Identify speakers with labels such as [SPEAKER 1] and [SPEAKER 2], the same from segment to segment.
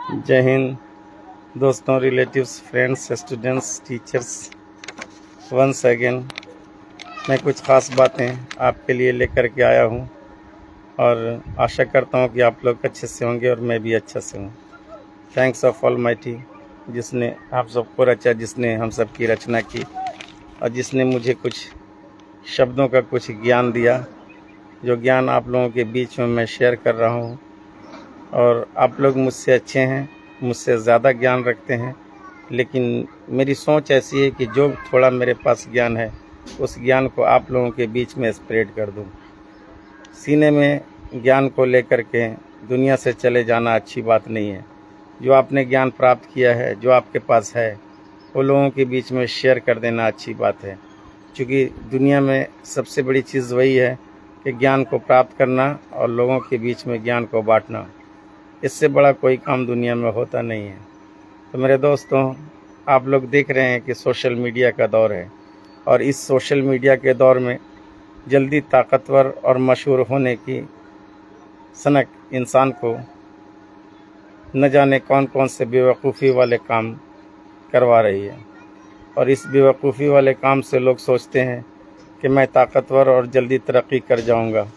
[SPEAKER 1] जय हिंद दोस्तों, relatives, friends, students, teachers. Once again मैं कुछ ख़ास बातें आपके लिए लेकर के आया हूँ और आशा करता हूँ कि आप लोग अच्छे से होंगे और मैं भी अच्छा से हूँ। थैंक्स ऑफ ऑलमाइटी, जिसने आप सबको रचा, जिसने हम सब की रचना की और जिसने मुझे कुछ शब्दों का कुछ ज्ञान दिया, जो ज्ञान आप लोगों के बीच में मैं शेयर कर रहा हूँ। और आप लोग मुझसे अच्छे हैं, मुझसे ज़्यादा ज्ञान रखते हैं, लेकिन मेरी सोच ऐसी है कि जो थोड़ा मेरे पास ज्ञान है उस ज्ञान को आप लोगों के बीच में स्प्रेड कर दूं। सीने में ज्ञान को लेकर के दुनिया से चले जाना अच्छी बात नहीं है। जो आपने ज्ञान प्राप्त किया है, जो आपके पास है, वो लोगों के बीच में शेयर कर देना अच्छी बात है। क्योंकि दुनिया में सबसे बड़ी चीज़ वही है कि ज्ञान को प्राप्त करना और लोगों के बीच में ज्ञान को बांटना। इससे बड़ा कोई काम दुनिया में होता नहीं है। तो मेरे दोस्तों, आप लोग देख रहे हैं कि सोशल मीडिया का दौर है और इस सोशल मीडिया के दौर में जल्दी ताकतवर और मशहूर होने की सनक इंसान को न जाने कौन कौन से बेवकूफ़ी वाले काम करवा रही है। और इस बेवकूफ़ी वाले काम से लोग सोचते हैं कि मैं ताकतवर और जल्दी तरक्की कर जाऊंगा,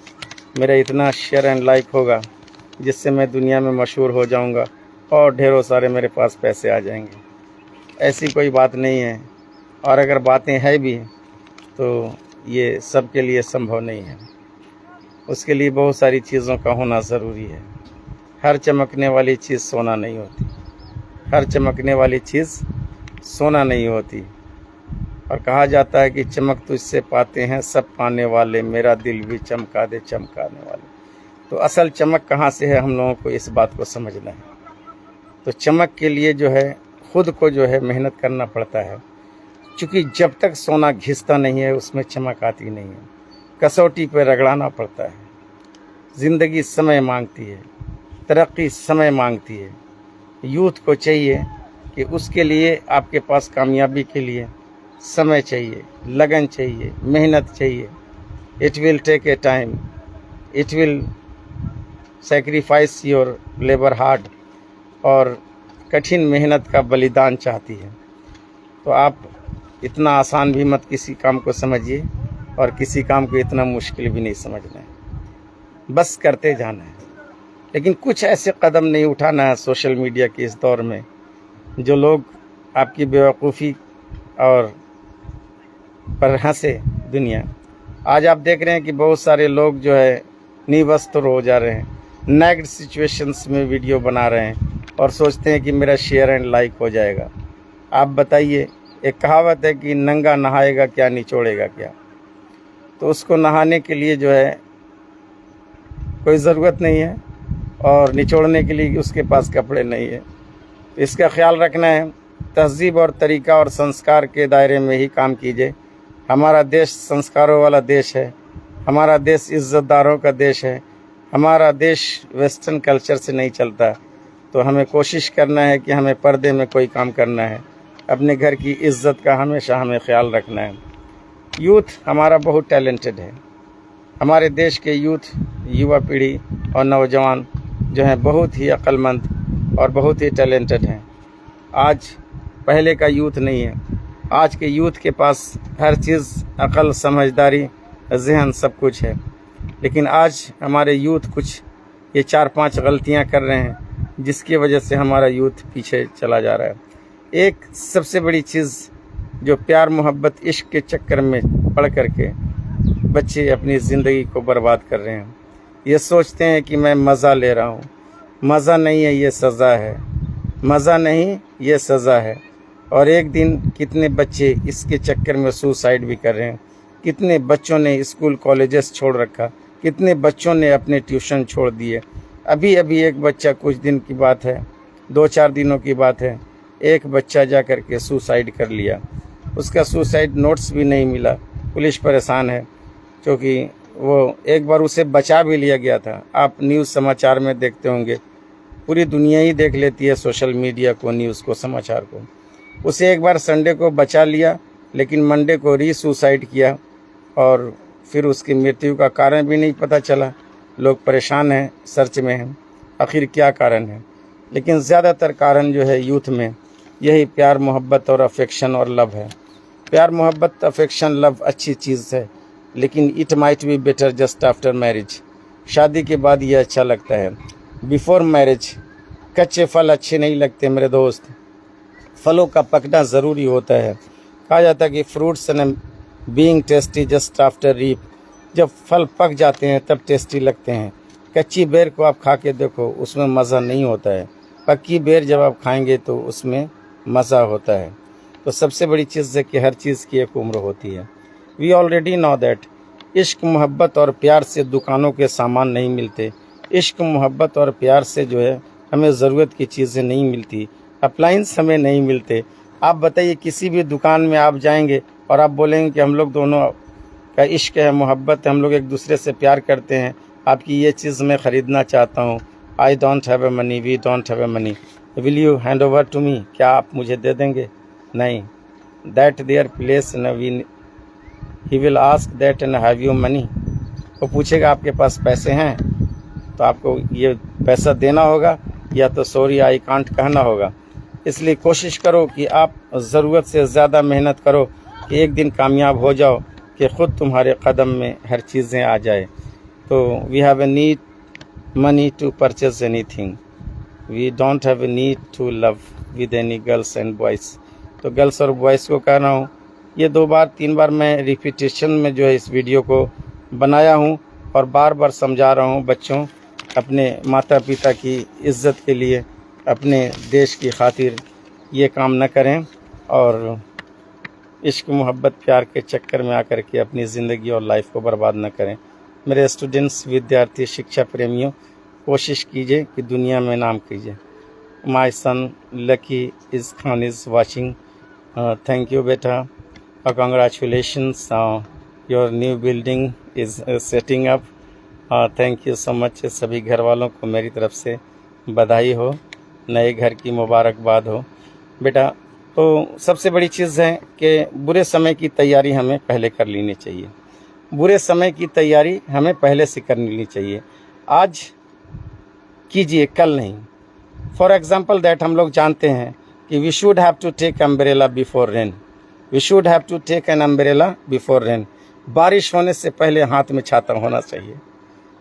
[SPEAKER 1] मेरा इतना शेयर एंड लाइक होगा जिससे मैं दुनिया में मशहूर हो जाऊंगा और ढेरों सारे मेरे पास पैसे आ जाएंगे। ऐसी कोई बात नहीं है, और अगर बातें हैं भी तो ये सबके लिए संभव नहीं है। उसके लिए बहुत सारी चीज़ों का होना ज़रूरी है। हर चमकने वाली चीज़ सोना नहीं होती, हर चमकने वाली चीज़ सोना नहीं होती। और कहा जाता है कि चमक तुझसे पाते हैं सब पाने वाले, मेरा दिल भी चमका दे चमकाने वाले। तो असल चमक कहाँ से है, हम लोगों को इस बात को समझना है। तो चमक के लिए जो है खुद को जो है मेहनत करना पड़ता है, क्योंकि जब तक सोना घिसता नहीं है उसमें चमक आती नहीं है। कसौटी पर रगड़ाना पड़ता है। ज़िंदगी समय मांगती है, तरक्की समय मांगती है। यूथ को चाहिए कि उसके लिए आपके पास कामयाबी के लिए समय चाहिए, लगन चाहिए, मेहनत चाहिए। It will take a time, it will sacrifice your labour hard, और कठिन मेहनत का बलिदान चाहती है। तो आप इतना आसान भी मत किसी काम को समझिए और किसी काम को इतना मुश्किल भी नहीं समझना है। बस करते जाना है, लेकिन कुछ ऐसे कदम नहीं उठाना है सोशल मीडिया के इस दौर में जो लोग आपकी बेवकूफ़ी और पर हंसे दुनिया। आज आप देख रहे हैं कि बहुत सारे लोग जो है निवस्त्र हो जा रहे हैं, नेक्ड सिचुएशंस में वीडियो बना रहे हैं और सोचते हैं कि मेरा शेयर एंड लाइक हो जाएगा। आप बताइए, एक कहावत है कि नंगा नहाएगा क्या, निचोड़ेगा क्या। तो उसको नहाने के लिए जो है कोई ज़रूरत नहीं है और निचोड़ने के लिए उसके पास कपड़े नहीं है। तो इसका ख्याल रखना है। तहज़ीब और तरीक़ा और संस्कार के दायरे में ही काम कीजिए। हमारा देश संस्कारों वाला देश है, हमारा देश इज़्ज़तदारों का देश है, हमारा देश वेस्टर्न कल्चर से नहीं चलता। तो हमें कोशिश करना है कि हमें पर्दे में कोई काम करना है, अपने घर की इज़्ज़त का हमेशा हमें ख्याल रखना है। यूथ हमारा बहुत टैलेंटेड है। हमारे देश के यूथ, युवा पीढ़ी और नौजवान जो हैं बहुत ही अक्लमंद और बहुत ही टैलेंटेड हैं। आज पहले का यूथ नहीं है। आज के यूथ के पास हर चीज़, अक्ल, समझदारी, ज़हन सब कुछ है। लेकिन आज हमारे यूथ कुछ ये 4-5 गलतियां कर रहे हैं जिसकी वजह से हमारा यूथ पीछे चला जा रहा है। एक सबसे बड़ी चीज़ जो प्यार, मोहब्बत, इश्क के चक्कर में पड़ कर के बच्चे अपनी ज़िंदगी को बर्बाद कर रहे हैं। ये सोचते हैं कि मैं मज़ा ले रहा हूँ। मज़ा नहीं है, ये सज़ा है। मज़ा नहीं, ये सज़ा है। और एक दिन कितने बच्चे इसके चक्कर में सुसाइड भी कर रहे हैं। कितने बच्चों ने स्कूल कॉलेजेस छोड़ रखा, कितने बच्चों ने अपने ट्यूशन छोड़ दिए। अभी अभी एक बच्चा, कुछ दिन की बात है, 2-4 दिनों की बात है, एक बच्चा जा कर के सुसाइड कर लिया। उसका सुसाइड नोट्स भी नहीं मिला। पुलिस परेशान है क्योंकि वो एक बार उसे बचा भी लिया गया था। आप न्यूज़ समाचार में देखते होंगे, पूरी दुनिया ही देख लेती है सोशल मीडिया को, न्यूज़ को, समाचार को। उसे एक बार संडे को बचा लिया, लेकिन मंडे को सुसाइड किया और फिर उसकी मृत्यु का कारण भी नहीं पता चला। लोग परेशान हैं, सर्च में हैं, आखिर क्या कारण है। लेकिन ज़्यादातर कारण जो है यूथ में यही प्यार मोहब्बत और अफेक्शन और लव है। प्यार मोहब्बत अफेक्शन लव अच्छी चीज़ है, लेकिन it might be better just after marriage. शादी के बाद ये अच्छा लगता है, बिफोर मैरिज कच्चे फल अच्छे नहीं लगते मेरे दोस्त। फलों का पकना ज़रूरी होता है। कहा जाता है कि fruits and being tasty just after reap. जब फल पक जाते हैं तब टेस्टी लगते हैं। कच्ची बेर को आप खा के देखो, उसमें मज़ा नहीं होता है। पक्की बेर जब आप खाएंगे तो उसमें मज़ा होता है। तो सबसे बड़ी चीज़ है कि हर चीज़ की एक उम्र होती है। वी ऑलरेडी नो दैट इश्क मोहब्बत और प्यार से दुकानों के सामान नहीं मिलते। इश्क मोहब्बत और प्यार से जो है हमें ज़रूरत की चीज़ें नहीं मिलती, अप्लाइंस हमें नहीं मिलते। आप बताइए, किसी भी दुकान में आप जाएंगे और आप बोलेंगे कि हम लोग दोनों का इश्क है, मोहब्बत है, हम लोग एक दूसरे से प्यार करते हैं, आपकी ये चीज़ मैं ख़रीदना चाहता हूँ, I don't have a money, we don't have a money, will you hand over to me? क्या आप मुझे दे देंगे? नहीं। दैट देयर प्लेस न we he will ask that and have you money. वो पूछेगा आपके पास पैसे हैं, तो आपको ये पैसा देना होगा, या तो सॉरी आई कांट कहना होगा। इसलिए कोशिश करो कि आप ज़रूरत से ज़्यादा मेहनत करो कि एक दिन कामयाब हो जाओ, कि ख़ुद तुम्हारे कदम में हर चीज़ें आ जाए। तो we have a need money to purchase anything, we don't have a need to love with any girls and boys. तो गर्ल्स और बॉयज़ को कह रहा हूँ, ये 2 बार 3 बार मैं रिपीटेशन में जो है इस वीडियो को बनाया हूँ और बार बार समझा रहा हूँ, बच्चों अपने माता पिता की इज़्ज़त के लिए, अपने देश की खातिर ये काम न करें और इश्क मोहब्बत प्यार के चक्कर में आकर के अपनी ज़िंदगी और लाइफ को बर्बाद न करें। मेरे स्टूडेंट्स, विद्यार्थी, शिक्षा प्रेमियों, कोशिश कीजिए कि दुनिया में नाम कीजिए। My son Lucky is Khan is watching. Thank you बेटा, congratulations, your new building is setting up. Thank you so much. सभी घर वालों को मेरी तरफ से बधाई हो, नए घर की मुबारकबाद हो। बेटा, तो सबसे बड़ी चीज़ है कि बुरे समय की तैयारी हमें पहले कर लेनी चाहिए। बुरे समय की तैयारी हमें पहले से कर लेनी चाहिए। आज कीजिए, कल नहीं। फॉर एग्ज़ाम्पल दैट हम लोग जानते हैं कि we should have to take umbrella before rain, we should have to take an umbrella before rain. बारिश होने से पहले हाथ में छाता होना चाहिए।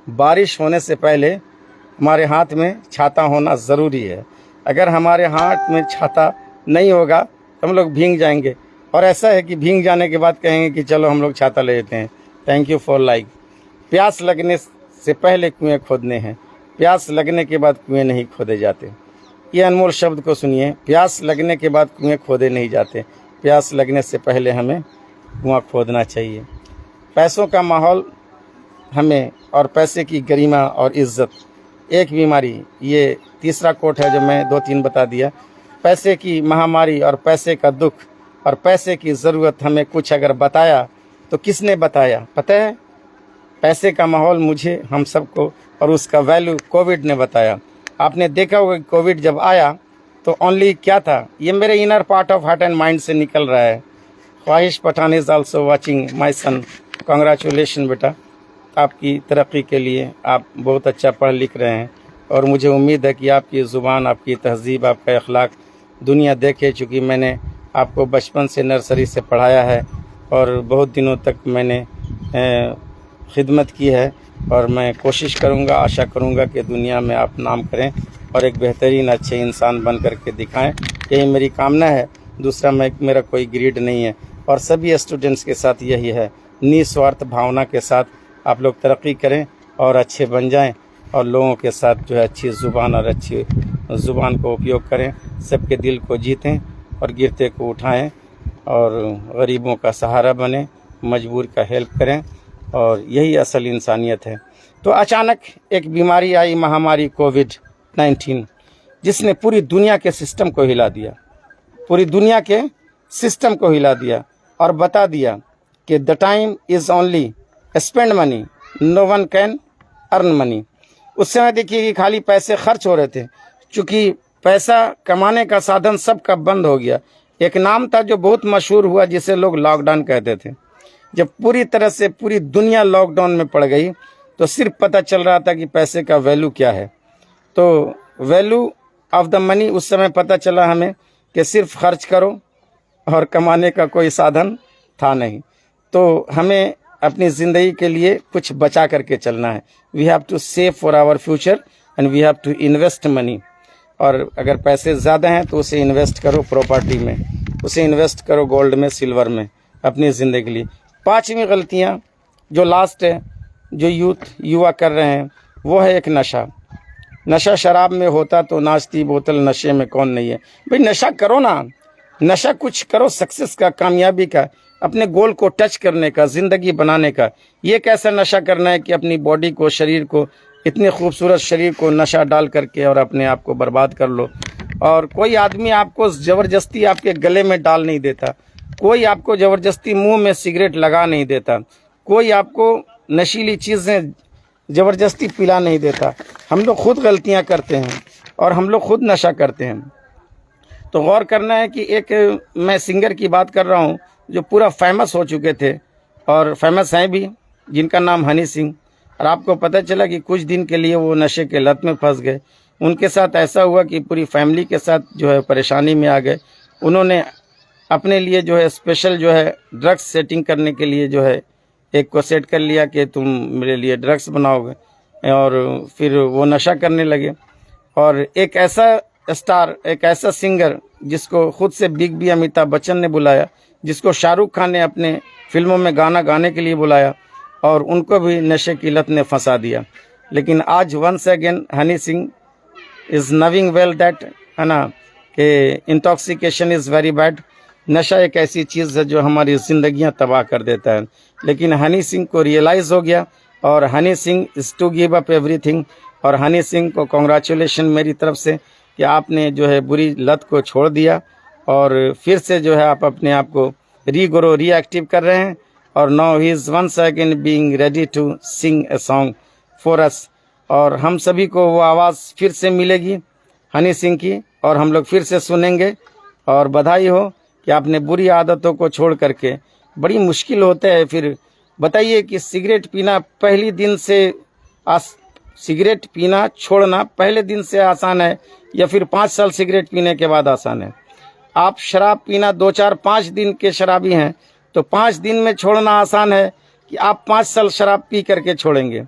[SPEAKER 1] बारिश होने से पहले हमारे हाथ में छाता होना ज़रूरी है। अगर हमारे हाथ में छाता नहीं होगा तो हम लोग भीग जाएंगे, और ऐसा है कि भीग जाने के बाद कहेंगे कि चलो हम लोग छाता ले लेते हैं। Thank you for like. प्यास लगने से पहले कुएं खोदने हैं, प्यास लगने के बाद कुएं नहीं खोदे जाते। ये अनमोल शब्द को सुनिए, प्यास लगने के बाद कुएं खोदे नहीं जाते, प्यास लगने से पहले हमें कुआं खोदना चाहिए। पैसों का माहौल हमें, और पैसे की गरिमा और इज़्ज़त एक बीमारी, ये तीसरा कोट है जो मैं 2-3 बता दिया। पैसे की महामारी और पैसे का दुख और पैसे की ज़रूरत हमें कुछ अगर बताया तो किसने बताया पता है? पैसे का माहौल मुझे, हम सबको, और उसका वैल्यू कोविड ने बताया। आपने देखा होगा कि कोविड जब आया तो ओनली क्या था, ये मेरे inner part of heart and mind से निकल रहा है। Khwahish Pathan is also watching my son. Congratulation बेटा, आपकी तरक्की के लिए आप बहुत अच्छा पढ़ लिख रहे हैं, और मुझे उम्मीद है कि आपकी ज़ुबान, आपकी तहज़ीब, आपका अखलाक दुनिया देखे। चूँकि मैंने आपको बचपन से नर्सरी से पढ़ाया है और बहुत दिनों तक मैंने खिदमत की है, और मैं कोशिश करूँगा, आशा करूँगा कि दुनिया में आप नाम करें और एक बेहतरीन अच्छे इंसान बन कर के दिखाएँ। यही मेरी कामना है। दूसरा मेरा कोई ग्रीड नहीं है, और सभी स्टूडेंट्स के साथ यही है, निस्वार्थ भावना के साथ आप लोग तरक्की करें और अच्छे बन जाएं, और लोगों के साथ जो है अच्छी ज़ुबान और अच्छी ज़ुबान को उपयोग करें, सबके दिल को जीतें और गिरते को उठाएं, और गरीबों का सहारा बनें, मजबूर का हेल्प करें, और यही असल इंसानियत है। तो अचानक एक बीमारी आई, महामारी कोविड-19, जिसने पूरी दुनिया के सिस्टम को हिला दिया, पूरी दुनिया के सिस्टम को हिला दिया, और बता दिया कि the time is only spend money, no one can earn money. उस समय देखिए कि खाली पैसे खर्च हो रहे थे, चूँकि पैसा कमाने का साधन सबका बंद हो गया। एक नाम था जो बहुत मशहूर हुआ, जिसे लोग लॉकडाउन कहते थे। जब पूरी तरह से पूरी दुनिया लॉकडाउन में पड़ गई तो सिर्फ पता चल रहा था कि पैसे का वैल्यू क्या है। तो वैल्यू ऑफ द मनी, उस समय पता चला हमें कि सिर्फ खर्च करो और कमाने का कोई साधन था नहीं। तो हमें अपनी ज़िंदगी के लिए कुछ बचा करके चलना है। We have to save for our future and we have to invest money. और अगर पैसे ज़्यादा हैं तो उसे इन्वेस्ट करो प्रॉपर्टी में, उसे इन्वेस्ट करो गोल्ड में, सिल्वर में, अपनी ज़िंदगी के लिए। 5वीं गलतियाँ जो लास्ट है, जो युवा कर रहे हैं, वो है एक नशा। नशा शराब में होता तो नाचती बोतल नशे में कौन नहीं है। भाई नशा करो ना, नशा कुछ करो सक्सेस का, कामयाबी का, अपने गोल को टच करने का, ज़िंदगी बनाने का। ये कैसा नशा करना है कि अपनी बॉडी को, शरीर को, इतने खूबसूरत शरीर को नशा डाल करके और अपने आप को बर्बाद कर लो। और कोई आदमी आपको ज़बरदस्ती आपके गले में डाल नहीं देता, कोई आपको ज़बरदस्ती मुंह में सिगरेट लगा नहीं देता, कोई आपको नशीली चीज़ें ज़बरदस्ती पिला नहीं देता। हम लोग खुद गलतियां करते हैं और हम लोग खुद नशा करते हैं। तो गौर करना है कि एक मैं सिंगर की बात कर रहा हूं जो पूरा फेमस हो चुके थे और फेमस हैं भी, जिनका नाम हनी सिंह। और आपको पता चला कि कुछ दिन के लिए वो नशे के लत में फंस गए। उनके साथ ऐसा हुआ कि पूरी फैमिली के साथ जो है परेशानी में आ गए। उन्होंने अपने लिए जो है स्पेशल जो है ड्रग्स सेटिंग करने के लिए जो है एक को सेट कर लिया कि तुम मेरे लिए ड्रग्स बनाओगे, और फिर वो नशा करने लगे। और एक ऐसा स्टार, एक ऐसा सिंगर जिसको खुद से बिग बी अमिताभ बच्चन ने बुलाया, जिसको शाहरुख खान ने अपने फिल्मों में गाना गाने के लिए बुलाया, और उनको भी नशे की लत ने फंसा दिया। लेकिन आज once again Honey Singh is knowing well that, है ना, कि इंटॉक्सिकेशन इज़ वेरी बैड। नशा एक ऐसी चीज़ है जो हमारी ज़िंदगियां तबाह कर देता है। लेकिन हनी सिंह को रियलाइज़ हो गया और Honey Singh is to give up everything. और हनी सिंह को कॉन्ग्रेचुलेशन मेरी तरफ से कि आपने जो है बुरी लत को छोड़ दिया और फिर से जो है आप अपने आप को रीएक्टिव कर रहे हैं। और now he is once again being ready to sing a song for us. और हम सभी को वो आवाज़ फिर से मिलेगी हनी सिंह की, और हम लोग फिर से सुनेंगे। और बधाई हो कि आपने बुरी आदतों को छोड़ करके, बड़ी मुश्किल होता है फिर। बताइए कि सिगरेट पीना पहली दिन से सिगरेट पीना छोड़ना पहले दिन से आसान है या फिर 5 साल सिगरेट पीने के बाद आसान है? आप शराब पीना 2, 4, 5 दिन के शराबी हैं तो 5 दिन में छोड़ना आसान है कि आप 5 साल शराब पी करके छोड़ेंगे?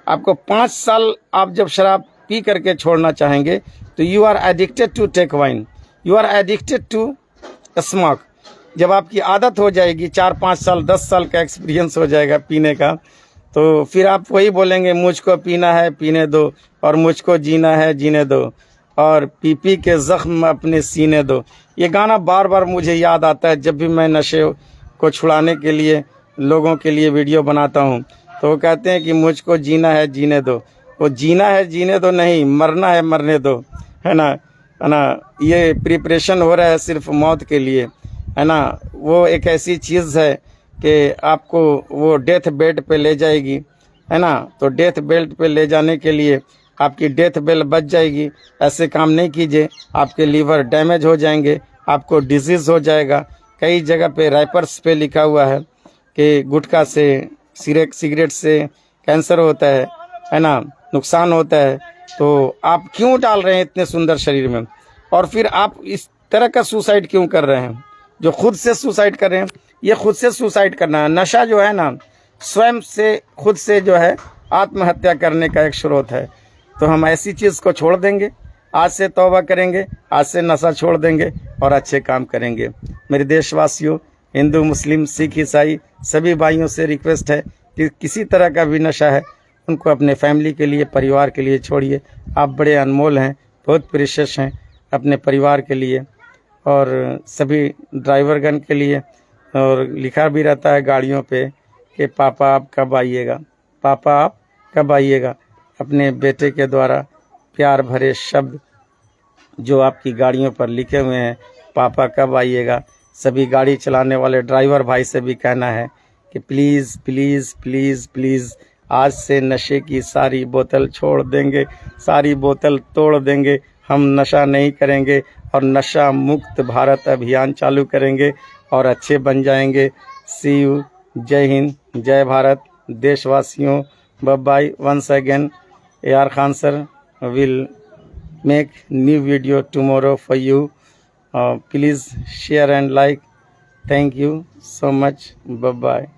[SPEAKER 1] आपको 5 साल आप जब शराब पी करके छोड़ना चाहेंगे तो you are addicted to take wine, you are addicted to smoke. जब आपकी आदत हो जाएगी, 4, 5 साल, 10 साल का एक्सपीरियंस हो जाएगा पीने का, तो फिर आप वही बोलेंगे मुझको पीना है पीने दो, और मुझको जीना है जीने दो, और पी पी के ज़ख्म अपने सीने दो। ये गाना बार बार मुझे याद आता है जब भी मैं नशे को छुड़ाने के लिए लोगों के लिए वीडियो बनाता हूँ। तो वो कहते हैं कि मुझको जीना है जीने दो। वो जीना है जीने दो नहीं, मरना है मरने दो, है ना, है ना। ये प्रिपरेशन हो रहा है सिर्फ मौत के लिए, है ना। वो एक ऐसी चीज़ है कि आपको वो डेथ बेड पे ले जाएगी, है ना। तो डेथ बेड पे ले जाने के लिए आपकी डेथ बेल बच जाएगी। ऐसे काम नहीं कीजिए, आपके लीवर डैमेज हो जाएंगे, आपको डिजीज़ हो जाएगा। कई जगह पे रैपर्स पे लिखा हुआ है कि गुटखा से, सिगरेट से कैंसर होता है ना, नुकसान होता है। तो आप क्यों डाल रहे हैं इतने सुंदर शरीर में? और फिर आप इस तरह का सुसाइड क्यों कर रहे हैं? जो खुद से सुसाइड कर रहे हैं, ये खुद से सुसाइड करना है। नशा जो है ना, स्वयं से खुद से जो है आत्महत्या करने का एक स्रोत है। तो हम ऐसी चीज़ को छोड़ देंगे, आज से तौबा करेंगे, आज से नशा छोड़ देंगे और अच्छे काम करेंगे। मेरे देशवासियों, हिंदू, मुस्लिम, सिख, ईसाई सभी भाइयों से रिक्वेस्ट है कि किसी तरह का भी नशा है उनको अपने फैमिली के लिए, परिवार के लिए छोड़िए। आप बड़े अनमोल हैं, बहुत प्रीशियस हैं अपने परिवार के लिए और सभी ड्राइवरगण के लिए। और लिखा भी रहता है गाड़ियों पे कि पापा आप कब आइएगा, पापा आप कब आइएगा। अपने बेटे के द्वारा प्यार भरे शब्द जो आपकी गाड़ियों पर लिखे हुए हैं, पापा कब आइएगा। सभी गाड़ी चलाने वाले ड्राइवर भाई से भी कहना है कि प्लीज़ प्लीज़ प्लीज़ प्लीज़ आज से नशे की सारी बोतल छोड़ देंगे, सारी बोतल तोड़ देंगे। हम नशा नहीं करेंगे और नशा मुक्त भारत अभियान चालू करेंगे और अच्छे बन जाएंगे। See you. जय हिंद, जय भारत। देशवासियों, bye bye. Once again AR Khan sir will make new video tomorrow for you. Please share and like. Thank you so much. Bye bye.